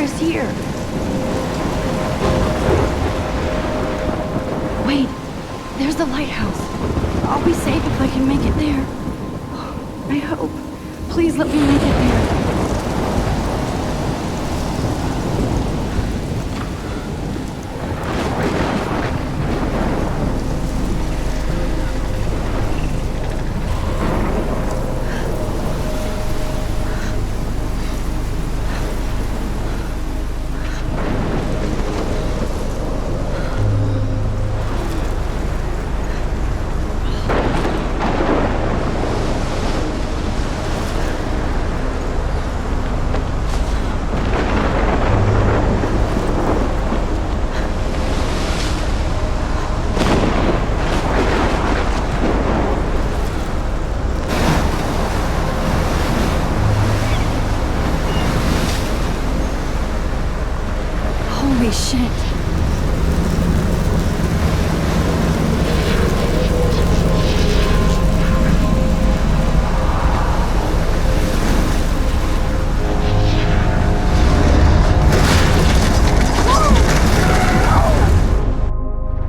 is here. Wait, there's the lighthouse. I'll be safe if I can make it there. I hope. Please let me make it there. Holy shit.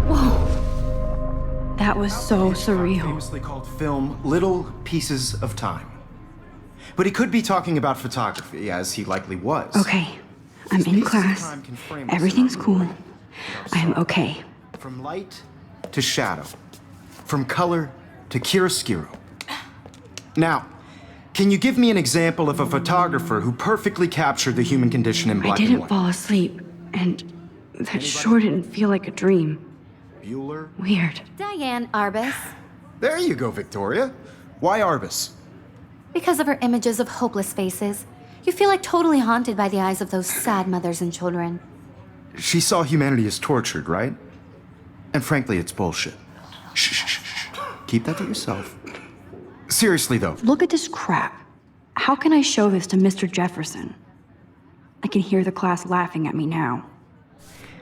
Whoa. That was so surreal. Famously called film Little Pieces of Time. But he could be talking about photography, as he likely was. Okay. I'm in class. Everything's cool. I am okay. From light to shadow. From color to chiaroscuro. Now, can you give me an example of a photographer who perfectly captured the human condition in black and I didn't white? fall asleep, and that sure didn't feel like a dream. Bueller? Weird. Diane Arbus. There you go, Victoria. Why Arbus? Because of her images of hopeless faces, you feel like totally haunted by the eyes of those sad mothers and children. She saw humanity as tortured, right? And frankly, it's bullshit. Shh, shh, shh, shh. Keep that to yourself. Seriously, though. Look at this crap. How can I show this to Mr. Jefferson? I can hear the class laughing at me now.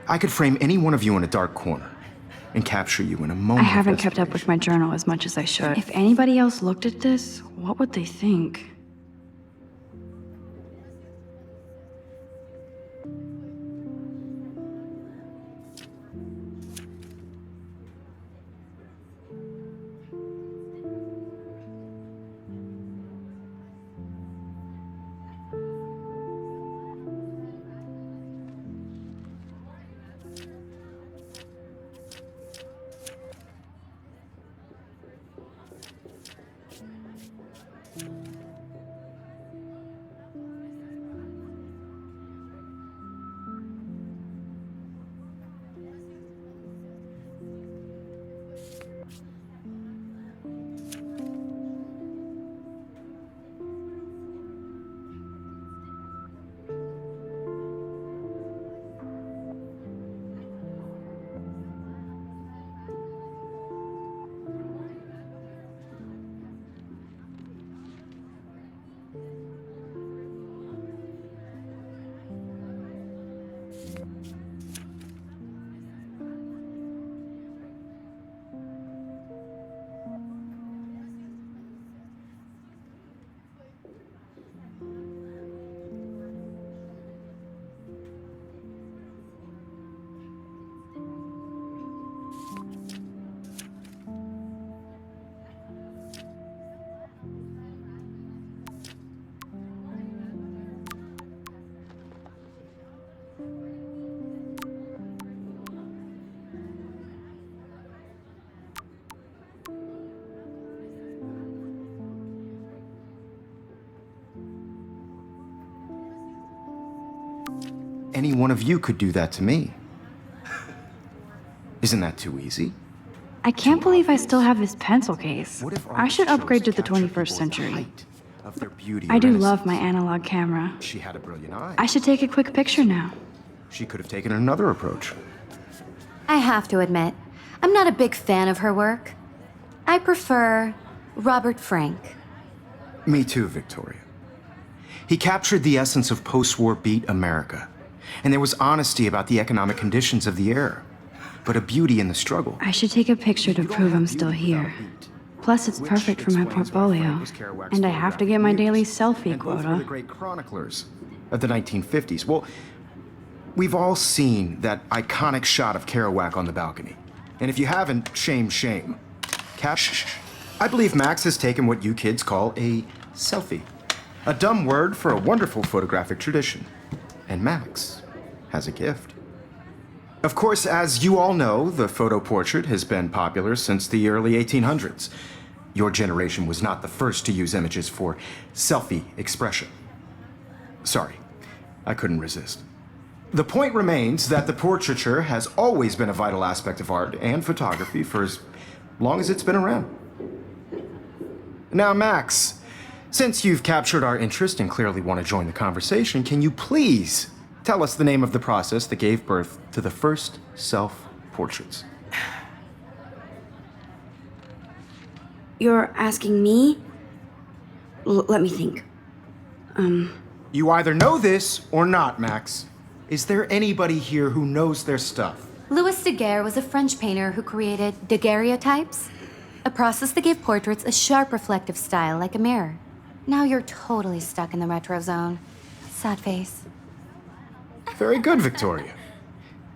I could frame any one of you in a dark corner and capture you in a I moment. haven't kept up with my journal as much as I should. If anybody else looked at this, what would they think? Any one of you could do that to me. Isn't that too easy? I can't believe I still have this pencil case. What if I should art upgrade to shows the capture 21st people at the century. height of their beauty I or do innocence? love my analog camera. She had a brilliant eye. I should take a quick picture now. She could have taken another approach. I have to admit, I'm not a big fan of her work. I prefer Robert Frank. Me too, Victoria. He captured the essence of post-war beat America. And there was honesty about the economic conditions of the era, but a beauty in the struggle. I should take a picture to prove I'm still here. Plus, it's perfect for my portfolio. And I have to get my daily selfie And both were the quota. great chroniclers of the 1950s. Well, we've all seen that iconic shot of Kerouac on the balcony. And if you haven't, shame, shame. I believe Max has taken what you kids call a selfie. A dumb word for a wonderful photographic tradition. And Max has a gift. Of course, as you all know, the photo portrait has been popular since the early 1800s. Your generation was not the first to use images for selfie expression. Sorry, I couldn't resist. The point remains that the portraiture has always been a vital aspect of art and photography for as long as it's been around. Now, Max, since you've captured our interest and clearly want to join the conversation, can you please tell us the name of the process that gave birth to the first self-portraits? You're asking me? Let me think. You either know this or not, Max. Is there anybody here who knows their stuff? Louis Daguerre was a French painter who created daguerreotypes, a process that gave portraits a sharp reflective style like a mirror. Now you're totally stuck in the retro zone. Sad face. Very good, Victoria.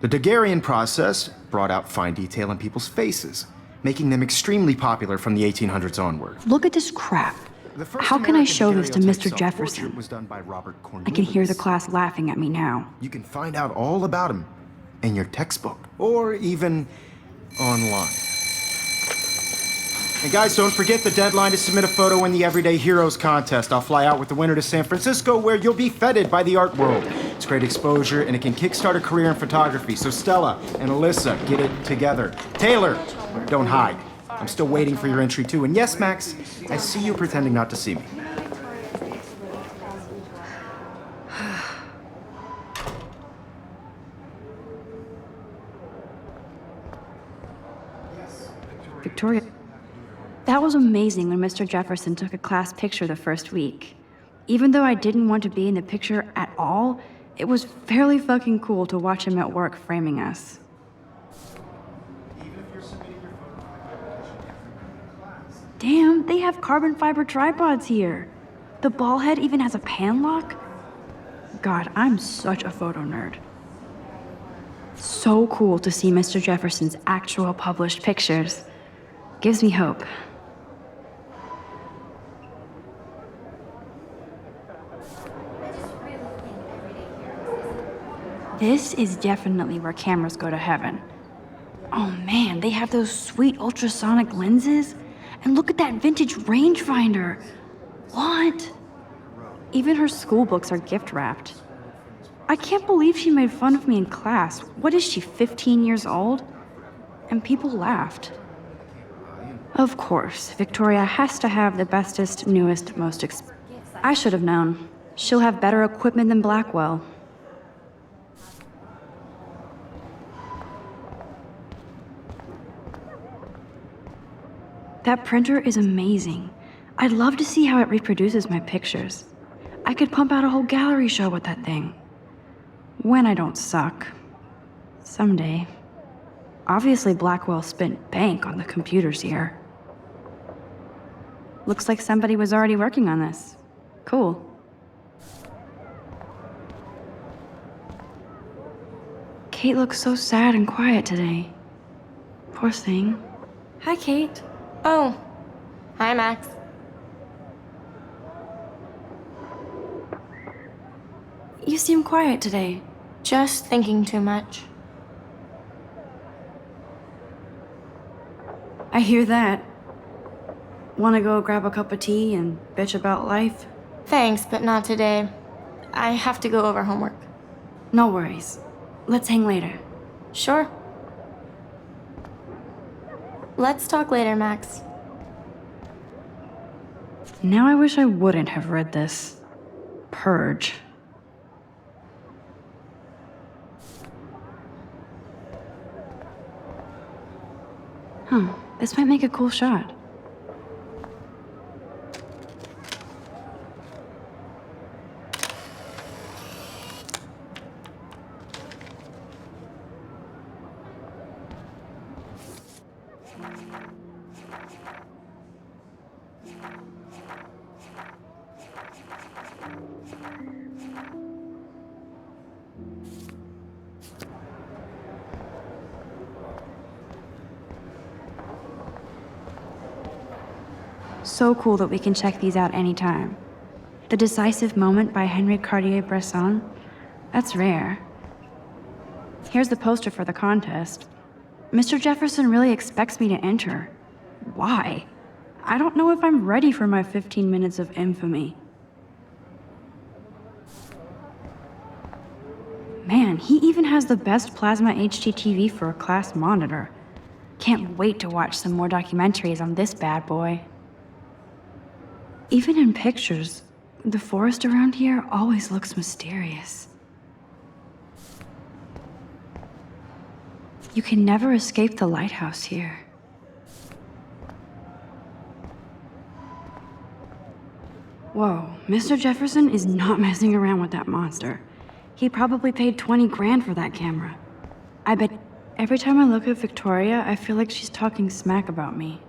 The Daguerrean process brought out fine detail in people's faces, making them extremely popular from the 1800s onward. Look at this crap. The first How can I American show this to daguerreotype Mr. self-portrait Jefferson? was done by Robert I Cornelius. can hear the class laughing at me now. You can find out all about him in your textbook, or even online. And guys, don't forget the deadline to submit a photo in the Everyday Heroes contest. I'll fly out with the winner to San Francisco, where you'll be feted by the art world. It's great exposure, and it can kickstart a career in photography. So Stella and Alyssa, get it together. Taylor, don't hide. I'm still waiting for your entry too. And yes, Max, I see you pretending not to see me. Victoria, that was amazing when Mr. Jefferson took a class picture the first week. Even though I didn't want to be in the picture at all, it was fairly fucking cool to watch him at work framing us. Damn, they have carbon fiber tripods here. The ball head even has a pan lock. God, I'm such a photo nerd. So cool to see Mr. Jefferson's actual published pictures. Gives me hope. This is definitely where cameras go to heaven. Oh man, they have those sweet ultrasonic lenses. And look at that vintage rangefinder. What? Even her school books are gift wrapped. I can't believe she made fun of me in class. What is she, 15 years old? And people laughed. Of course, Victoria has to have the bestest, newest, most I should have known. She'll have better equipment than Blackwell. That printer is amazing. I'd love to see how it reproduces my pictures. I could pump out a whole gallery show with that thing. When I don't suck. Someday. Obviously, Blackwell spent bank on the computers here. Looks like somebody was already working on this. Cool. Kate looks so sad and quiet today. Poor thing. Hi, Kate. Oh, hi, Max. You seem quiet today. Just thinking too much. I hear that. Want to go grab a cup of tea and bitch about life? Thanks, but not today. I have to go over homework. No worries. Let's hang later. Sure. Let's talk later, Max. Now I wish I wouldn't have read this. Purge. This might make a cool shot. So cool that we can check these out anytime. The Decisive Moment by Henry Cartier-Bresson. That's rare. Here's the poster for the contest. Mr. Jefferson really expects me to enter. Why? I don't know if I'm ready for my 15 minutes of infamy. Man, he even has the best plasma HDTV for a class monitor. Can't wait to watch some more documentaries on this bad boy. Even in pictures, the forest around here always looks mysterious. You can never escape the lighthouse here. Whoa, Mr. Jefferson is not messing around with that monster. He probably paid 20 grand for that camera. I bet every time I look at Victoria, I feel like she's talking smack about me.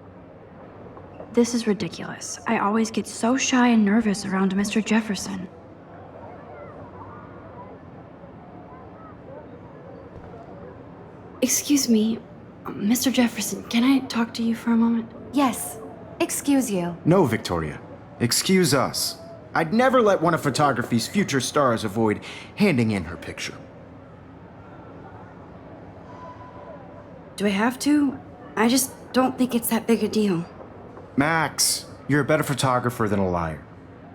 This is ridiculous. I always get so shy and nervous around Mr. Jefferson. Excuse me, Mr. Jefferson, can I talk to you for a moment? Yes. Excuse you. No, Victoria. Excuse us. I'd never let one of photography's future stars avoid handing in her picture. Do I have to? I just don't think it's that big a deal. Max, you're a better photographer than a liar.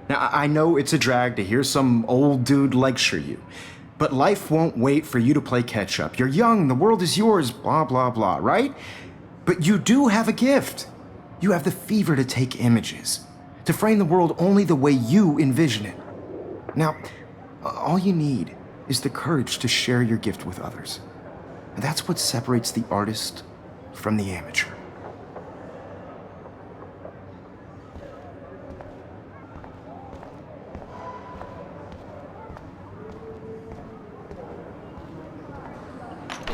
Now, I know it's a drag to hear some old dude lecture you, but life won't wait for you to play catch up. You're young, the world is yours, blah, blah, blah, right? But you do have a gift. You have the fever to take images, to frame the world only the way you envision it. Now, all you need is the courage to share your gift with others. And that's what separates the artist from the amateur.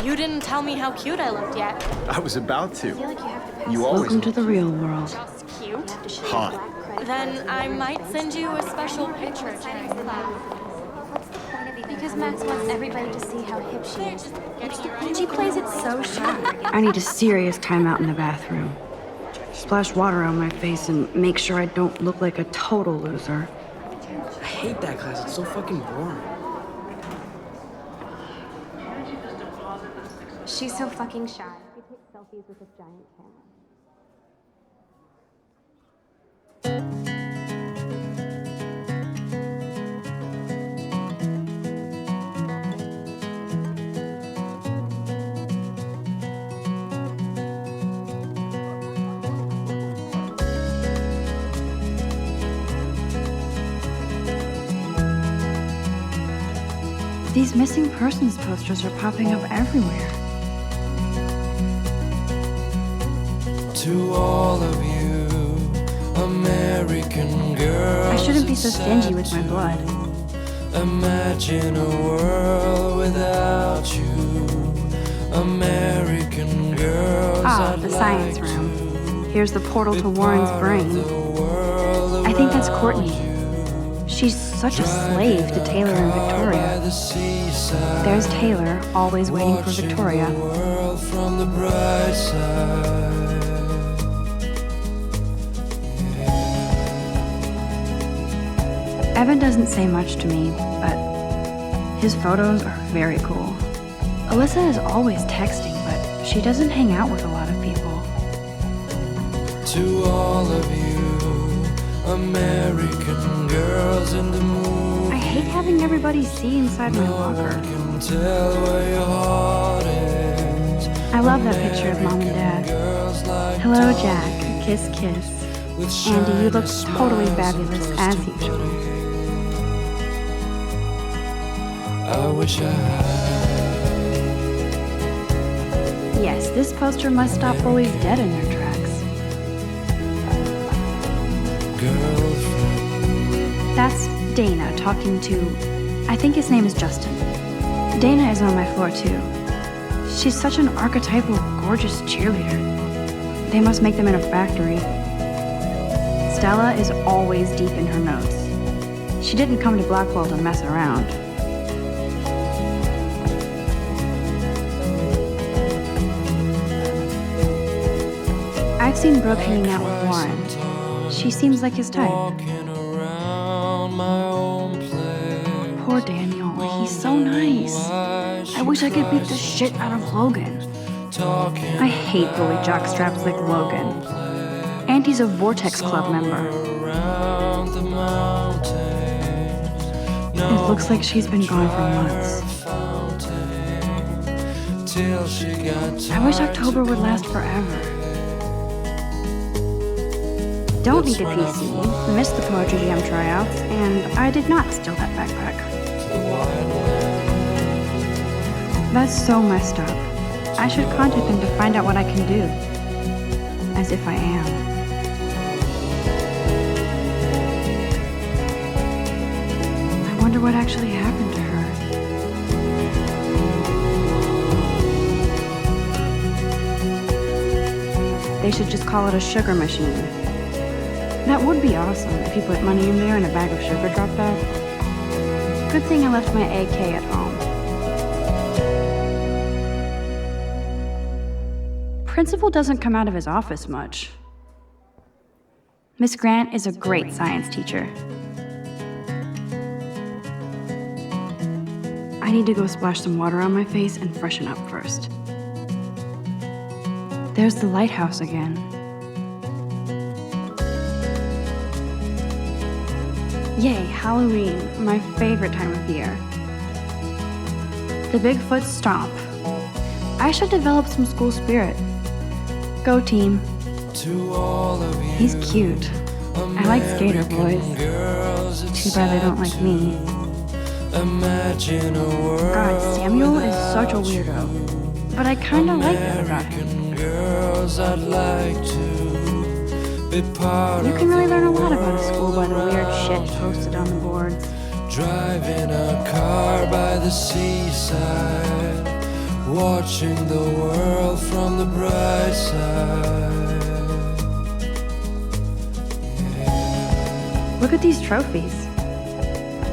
You didn't tell me how cute I looked yet. I was about to. You always Welcome to the real world. Just cute. hot. Then I might send you a special picture during class. Because Max wants everybody to see how hip she is. She plays it so shy. I need a serious timeout in the bathroom. Splash water on my face and make sure I don't look like a total loser. I hate that class. It's so fucking boring. She's so fucking shy. She takes selfies with this giant camera. These missing persons posters are popping up everywhere. To all of you, American girls. I shouldn't be so stingy with my blood. Imagine a world without you, American girls. Ah, the science room. Here's the portal to Warren's brain. I think that's Courtney. She's such a slave to Taylor and Victoria. There's Taylor, always waiting for Victoria. From the bright side. Evan doesn't say much to me, but his photos are very cool. Alyssa is always texting, but she doesn't hang out with a lot of people. To all of you, American girls in the moon. I hate having everybody see inside my locker. Can tell where your heart is. I love that picture of Mom and Dad. Hello, Jack. Kiss, kiss. Andy, you look totally fabulous, as usual. I wish I had. Yes, this poster must stop bullies dead in their tracks. Girlfriend. That's Dana talking to, I think his name is Justin. Dana is on my floor too. She's such an archetypal, gorgeous cheerleader. They must make them in a factory. Stella is always deep in her notes. She didn't come to Blackwell to mess around. I've seen Brooke hanging out with Warren. She seems like his type. Walking around my own place. Poor Daniel, he's so nice. I wish I could beat the shit out of Logan. Talking I hate bully jockstraps like Logan. And he's a Vortex Club member. around the mountains. It looks like she's been gone for months. Till she got I wish October would last forever. Don't need a PC, missed the Poetry Jam tryouts, and I did not steal that backpack. That's so messed up. I should contact them to find out what I can do. As if I am. I wonder what actually happened to her. They should just call it a sugar machine. That would be awesome if you put money in there and a bag of sugar dropped out. Good thing I left my AK at home. Principal doesn't come out of his office much. Miss Grant is a great science teacher. I need to go splash some water on my face and freshen up first. There's the lighthouse again. Yay, Halloween, my favorite time of year. The Bigfoot Stomp. I should develop some school spirit. Go team. to all of you. He's cute. I like skater boys. Too bad they don't like me. Imagine a world God, Samuel is such a weirdo. But I kinda like that about him. American girls I'd like to be part You of can really the learn a lot about a world school by the weird shit around posted on the boards. Driving a car by the seaside, watching the world from the bright side. Look at these trophies.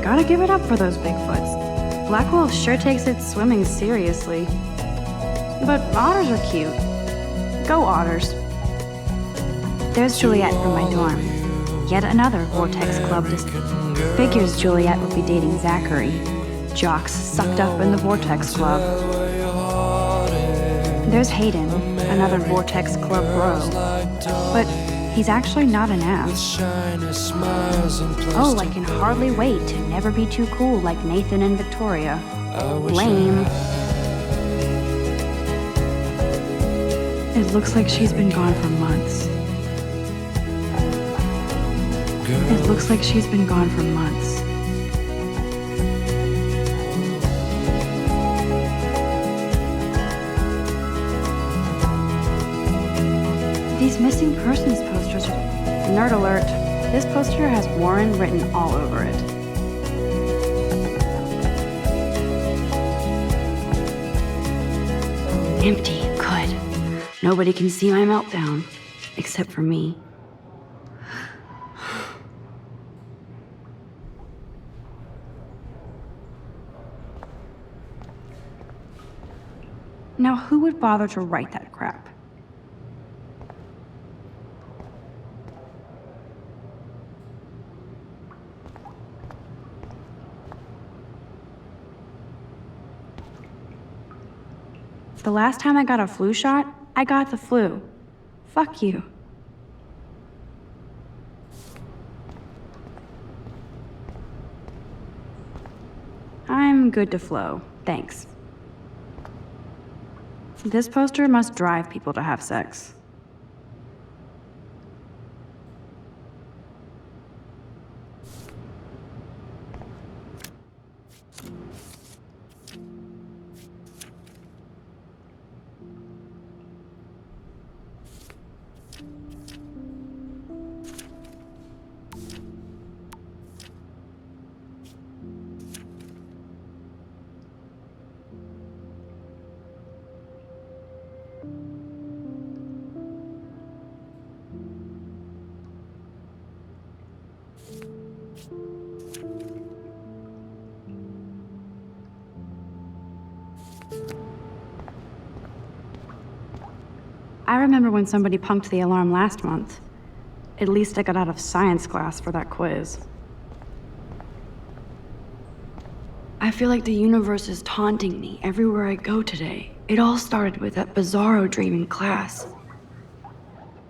Gotta give it up for those Bigfoots. Blackwell sure takes its swimming seriously. But otters are cute. Go otters. There's Juliet from my dorm. Yet another Vortex Club figures Juliet would be dating Zachary. Jocks sucked up in the Vortex Club. There's Hayden, another Vortex Club bro. But he's actually not an ass. Shiny smiles and Oh, I can hardly wait to never be too cool like Nathan and Victoria. Lame. It looks like she's been gone for months. It looks like she's been gone for months. These missing persons posters are... Nerd alert. This poster has Warren written all over it. Empty. Good. Nobody can see my meltdown. Except for me. Now, who would bother to write that crap? The last time I got a flu shot, I got the flu. Fuck you. I'm good to flow, thanks. This poster must drive people to have sex. I remember when somebody punked the alarm last month. At least I got out of science class for that quiz. I feel like the universe is taunting me everywhere I go today. It all started with that bizarro dream in class.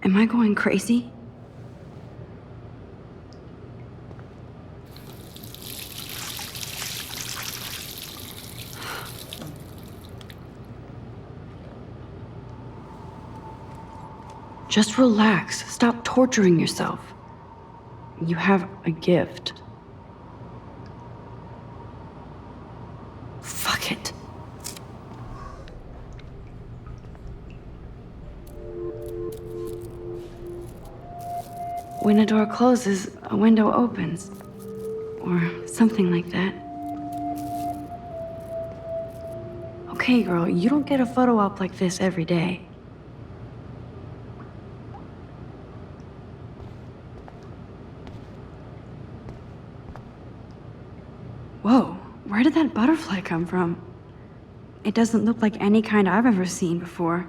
Am I going crazy? Just relax. Stop torturing yourself. You have a gift. Fuck it. When a door closes, a window opens. Or something like that. Okay, girl, you don't get a photo op like this every day. Whoa, where did that butterfly come from? It doesn't look like any kind I've ever seen before.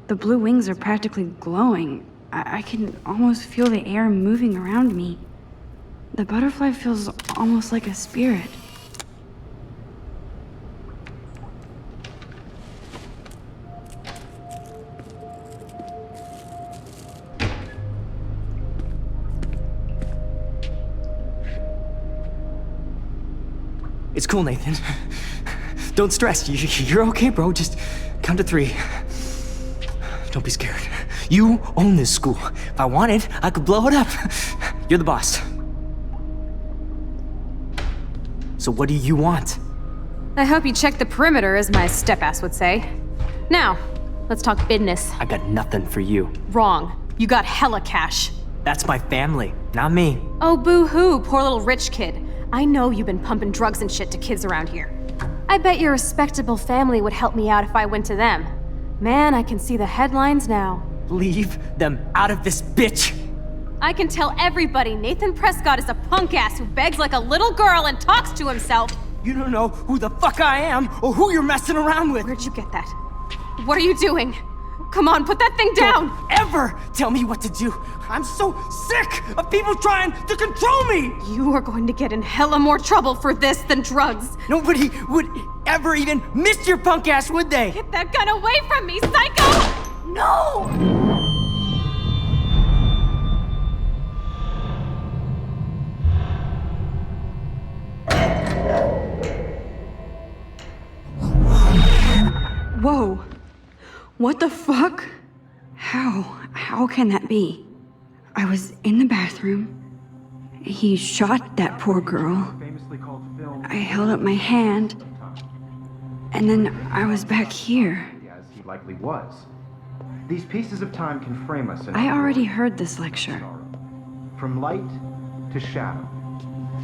The blue wings are practically glowing. I can almost feel the air moving around me. The butterfly feels almost like a spirit. It's cool, Nathan. Don't stress. You're okay, bro. Just count to 3. Don't be scared. You own this school. If I wanted, I could blow it up. You're the boss. So what do you want? I hope you checked the perimeter, as my step-ass would say. Now, let's talk business. I got nothing for you. Wrong. You got hella cash. That's my family, not me. Oh, boo-hoo, poor little rich kid. I know you've been pumping drugs and shit to kids around here. I bet your respectable family would help me out if I went to them. Man, I can see the headlines now. Leave them out of this bitch! I can tell everybody Nathan Prescott is a punk ass who begs like a little girl and talks to himself. You don't know who the fuck I am or who you're messing around with. Where'd you get that? What are you doing? Come on, put that thing down! Don't ever tell me what to do. I'm so sick of people trying to control me! You are going to get in hella more trouble for this than drugs. Nobody would ever even miss your punk ass, would they? Get that gun away from me, psycho! No! Whoa. What the fuck? How can that be? I was in the bathroom. He shot that poor girl. I held up my hand. And then I was back here. As he likely was. These pieces of time can frame us in I already heard this lecture. From light to shadow.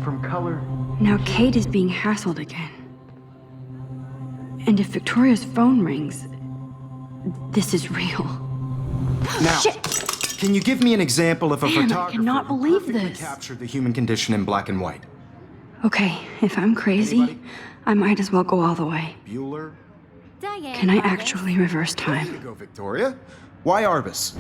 From color. Now Kate is being hassled again. And if Victoria's phone rings, this is real. Now, Shit! can you give me an example of a Man, I photographer cannot who believe perfectly this. captured the human condition in black and white? Okay, if I'm crazy, Anybody? I might as well go all the way. Bueller? Diane, Can I Arbus. actually reverse There you time? go, Victoria. Why Arbus?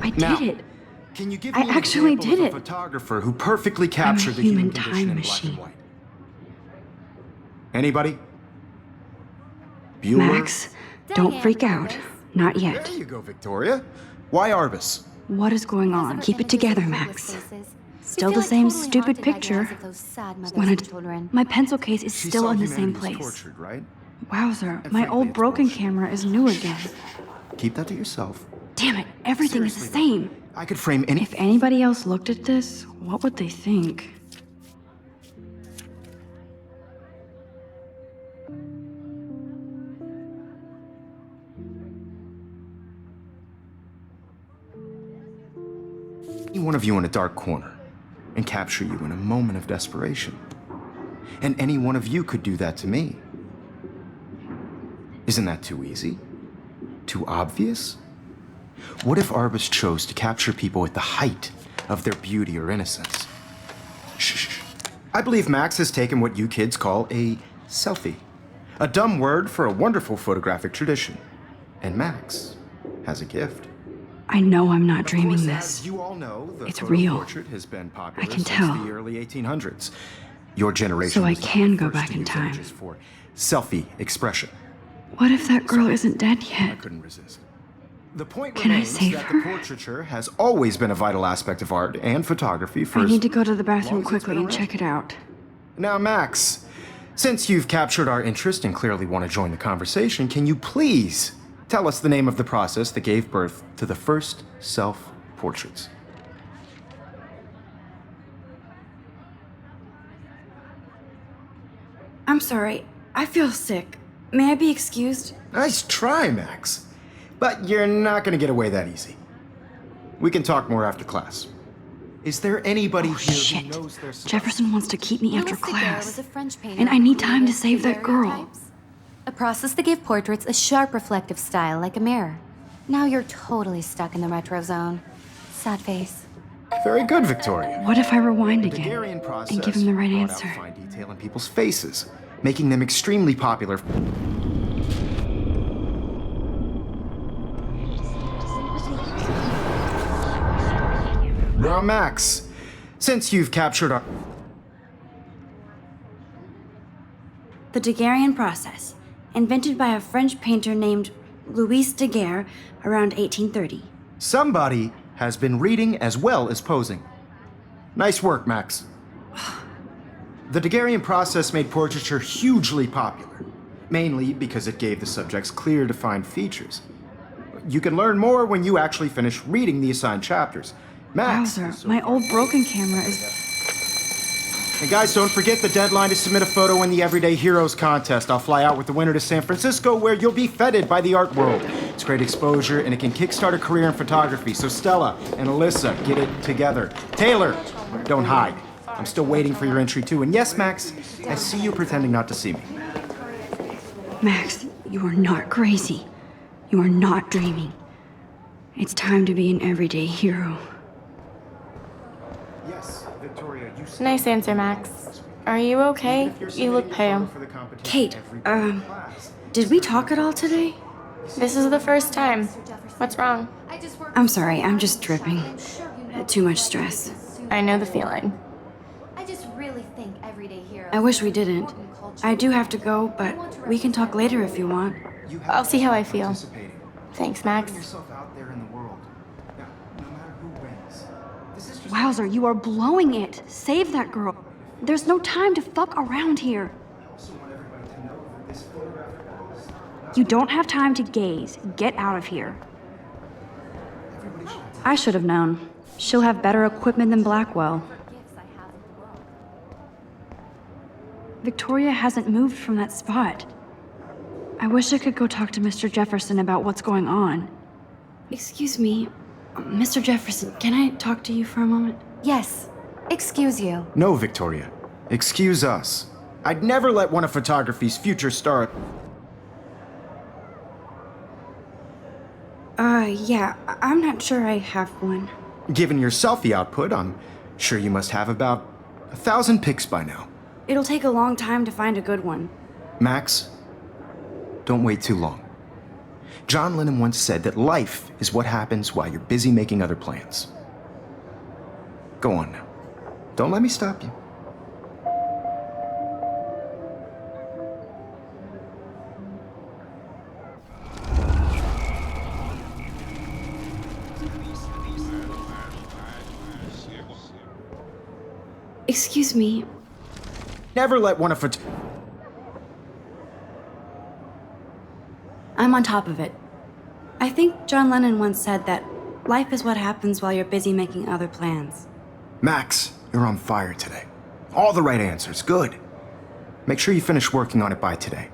I did Now, it. Can you give I me an actually example did of a it. photographer who perfectly captured the human human condition time in machine. black and white? Anybody? Bueller? Max, don't Diane, freak out. Arbus. Not There yet. you go, Victoria. Why Arbus? What is going on? Those are Keep it images together, of Max. hopeless faces. Still We the feel same totally stupid haunted by the picture. eyes of those sad mothers When and children. my pencil case is She still saw in the same humanity was place. tortured, right? Wowzer, And my frankly, old it's broken bullshit. camera is new again. Keep that to yourself. Damn it, everything is the Seriously, same. I could frame any. If anybody else looked at this, what would they think? Any one of you in a dark corner and capture you in a moment of desperation. And any one of you could do that to me. Isn't that too easy? Too obvious? What if Arbus chose to capture people at the height of their beauty or innocence? Shh, shh, shh. I believe Max has taken what you kids call a selfie. A dumb word for a wonderful photographic tradition. And Max has a gift. I know I'm not Of dreaming course, this. as you all know, the It's photo real. portrait has been popular I can since tell. the early 1800s. Your generation So I was the can go first back to in use time. images for selfie expression. What if that girl isn't dead I yet? couldn't resist. The point Can I remains save that her? the portraiture has always been a vital aspect of art and photography for I as need to go to the long bathroom as it's quickly been and around. check it out. Now, Max, since you've captured our interest and clearly want to join the conversation, can you please tell us the name of the process that gave birth to the first self-portraits? I'm sorry. I feel sick. May I be excused? Nice try, Max. But you're not going to get away that easy. We can talk more after class. Is there anybody Oh, here shit. who knows their stuff? Jefferson wants to keep me after Louis Daguerre class. was a French painter And I who need time to created save that girl. daguerreotypes, a process that gave portraits a sharp reflective style like a mirror. Now you're totally stuck in the retro zone. Sad face. Very good, Victoria. What if I rewind The again Daguerrean process and give him the right brought answer? out fine detail in people's faces, making them extremely popular. Now, Max, since you've captured our... The Daguerrean process, invented by a French painter named Louis Daguerre around 1830. Somebody has been reading as well as posing. Nice work, Max. The Daguerrean process made portraiture hugely popular, mainly because it gave the subjects clear, defined features. You can learn more when you actually finish reading the assigned chapters. Max. Wowzer, my old broken camera is... And guys, don't forget the deadline to submit a photo in the Everyday Heroes contest. I'll fly out with the winner to San Francisco, where you'll be feted by the art world. It's great exposure, and it can kickstart a career in photography. So Stella and Alyssa, get it together. Taylor, don't hide. I'm still waiting for your entry too. And yes, Max, I see you pretending not to see me. Max, you are not crazy. You are not dreaming. It's time to be an everyday hero. Yes, Victoria, you Nice answer, Max. Are you okay? You look pale. Kate, did we talk at all today? This is the first time. What's wrong? I'm sorry, I'm just dripping. Too much stress. I know the feeling. I just really think everyday heroes. I wish we didn't. I do have to go, but we can talk later if you want. I'll see how I feel. participating. Thanks, Max. Putting yourself out there in the world. Now, no matter who wins, this is just... Wowzer, you are blowing it. Save that girl. There's no time to fuck around here. I also want everybody to know that this photographic wall is not... You don't have time to gaze. Get out of here. I should have known. She'll have better equipment than Blackwell. Victoria hasn't moved from that spot. I wish I could go talk to Mr. Jefferson about what's going on. Excuse me, Mr. Jefferson, can I talk to you for a moment? Yes. Excuse you. No, Victoria. Excuse us. I'd never let one of photography's future stars... Yeah, I'm not sure I have one. Given your selfie output, I'm sure you must have about 1,000 pics by now. It'll take a long time to find a good one. Max, don't wait too long. John Lennon once said that life is what happens while you're busy making other plans. Go on now. Don't let me stop you. Excuse me, Never let one of phot... I'm on top of it. I think John Lennon once said that life is what happens while you're busy making other plans. Max, you're on fire today. All the right answers. Good. Make sure you finish working on it by today.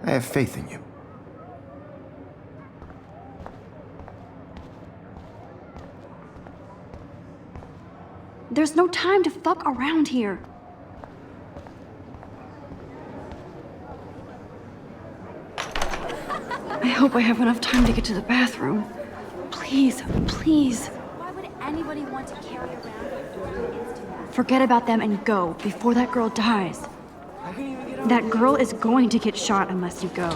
I have faith in you. There's no time to fuck around here. I hope I have enough time to get to the bathroom. Please, please. Why would anybody want to carry around a Instant Forget about them and go before that girl dies. That girl is going to get shot unless you go.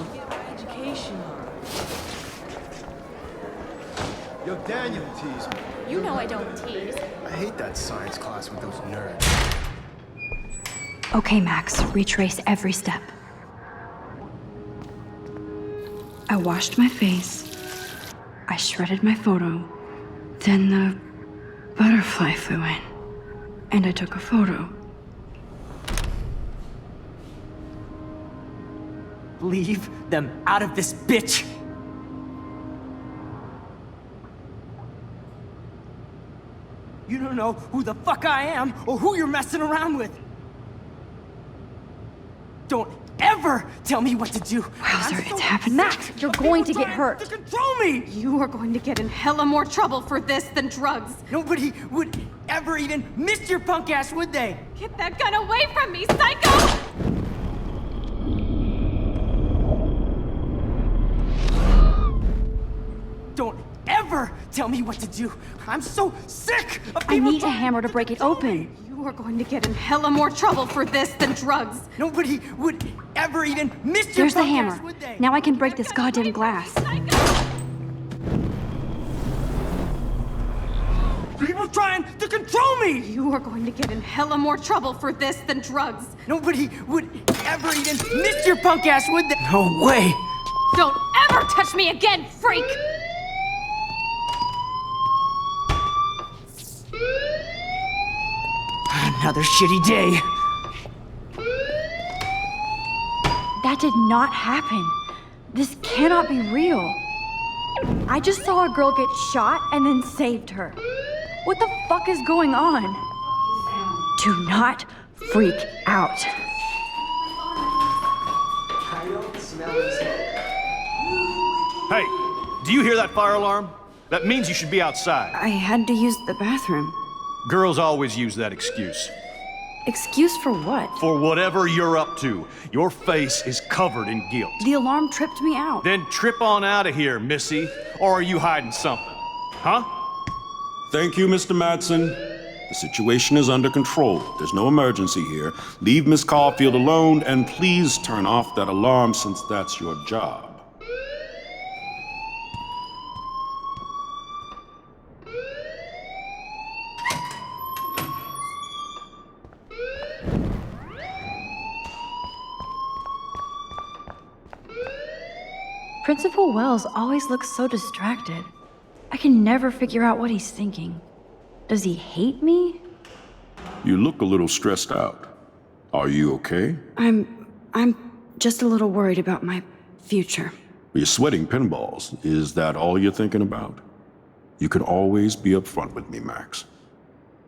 Yo, Daniel teased me. You know I don't tease. I hate that science class with those nerds. Okay, Max, retrace every step. I washed my face. I shredded my photo. Then the butterfly flew in. And I took a photo. Leave them out of this bitch! You don't know who the fuck I am or who you're messing around with. Don't ever tell me what to do. Wowzer, I'm so it's happened. Max, you're going to get trying hurt. To control me! You are going to get in hella more trouble for this than drugs. Nobody would ever even miss your punk ass, would they? Get that gun away from me, psycho! Don't ever tell me what to do. I'm so sick of I people need a trying hammer to break it control open. me. You are going to get in hella more trouble for this than drugs. Nobody would ever even miss your There's the punk hammer. ass, would they? Now I can break this goddamn glass. People trying to control me! You are going to get in hella more trouble for this than drugs. Nobody would ever even miss your punk ass, would they? No way! Don't ever touch me again, freak! Another shitty day. That did not happen. This cannot be real. I just saw a girl get shot and then saved her. What the fuck is going on? Do not freak out. Hey, do you hear that fire alarm? That means you should be outside. I had to use the bathroom. Girls always use that excuse. Excuse for what? For whatever you're up to, your face is covered in guilt. The alarm tripped me out. Then trip on out of here, Missy. Or are you hiding something? Huh? Thank you, Mr. Madsen. The situation is under control. There's no emergency here. Leave Miss Caulfield alone, and please turn off that alarm since that's your job. Principal Wells always looks so distracted. I can never figure out what he's thinking. Does he hate me? You look a little stressed out. Are you okay? I'm just a little worried about my future. You're sweating pinballs. Is that all you're thinking about? You can always be upfront with me, Max.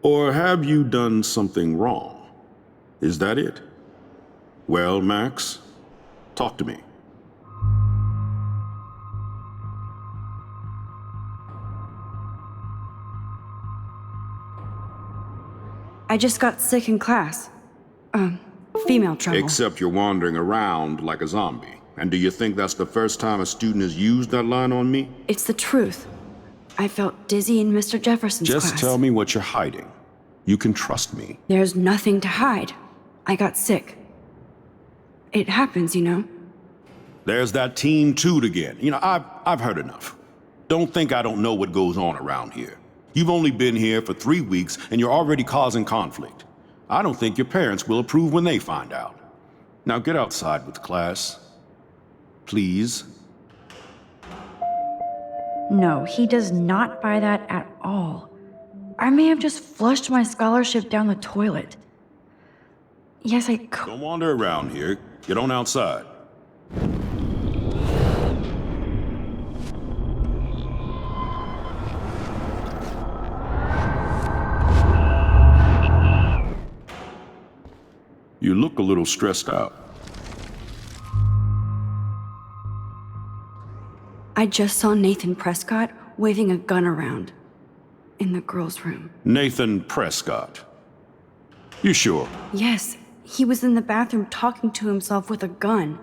Or have you done something wrong? Is that it? Well, Max, talk to me. I just got sick in class. Female trouble. Except you're wandering around like a zombie. And do you think that's the first time a student has used that line on me? It's the truth. I felt dizzy in Mr. Jefferson's class. Just tell me what you're hiding. You can trust me. There's nothing to hide. I got sick. It happens, you know. There's that Team Toot again. You know, I've heard enough. Don't think I don't know what goes on around here. You've only been here for 3 weeks, and you're already causing conflict. I don't think your parents will approve when they find out. Now get outside with class. Please. No, he does not buy that at all. I may have just flushed my scholarship down the toilet. Yes, I could. Don't wander around here. Get on outside. You look a little stressed out. I just saw Nathan Prescott waving a gun around in the girls' room. Nathan Prescott. You sure? Yes, he was in the bathroom talking to himself with a gun.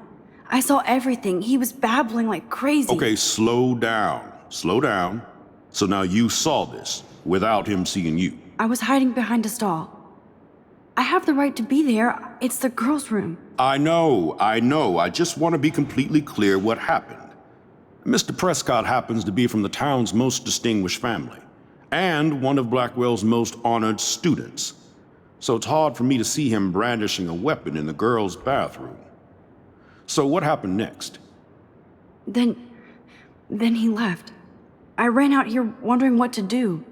I saw everything. He was babbling like crazy. Okay, slow down. Slow down. So now you saw this without him seeing you. I was hiding behind a stall. I have the right to be there. It's the girls' room. I know. I just want to be completely clear what happened. Mr. Prescott happens to be from the town's most distinguished family, and one of Blackwell's most honored students. So it's hard for me to see him brandishing a weapon in the girls' bathroom. So what happened next? Then he left. I ran out here wondering what to do.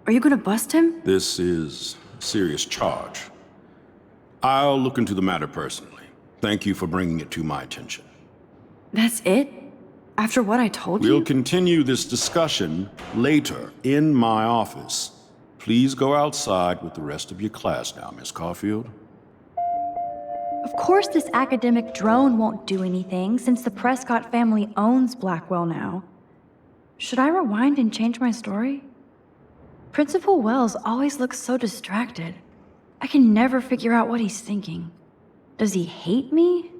Are you gonna bust him? This is a serious charge. I'll look into the matter personally. Thank you for bringing it to my attention. That's it? After what I told you? We'll continue this discussion later in my office. Please go outside with the rest of your class now, Miss Caulfield. Of course this academic drone won't do anything since the Prescott family owns Blackwell now. Should I rewind and change my story? Principal Wells always looks so distracted. I can never figure out what he's thinking. Does he hate me?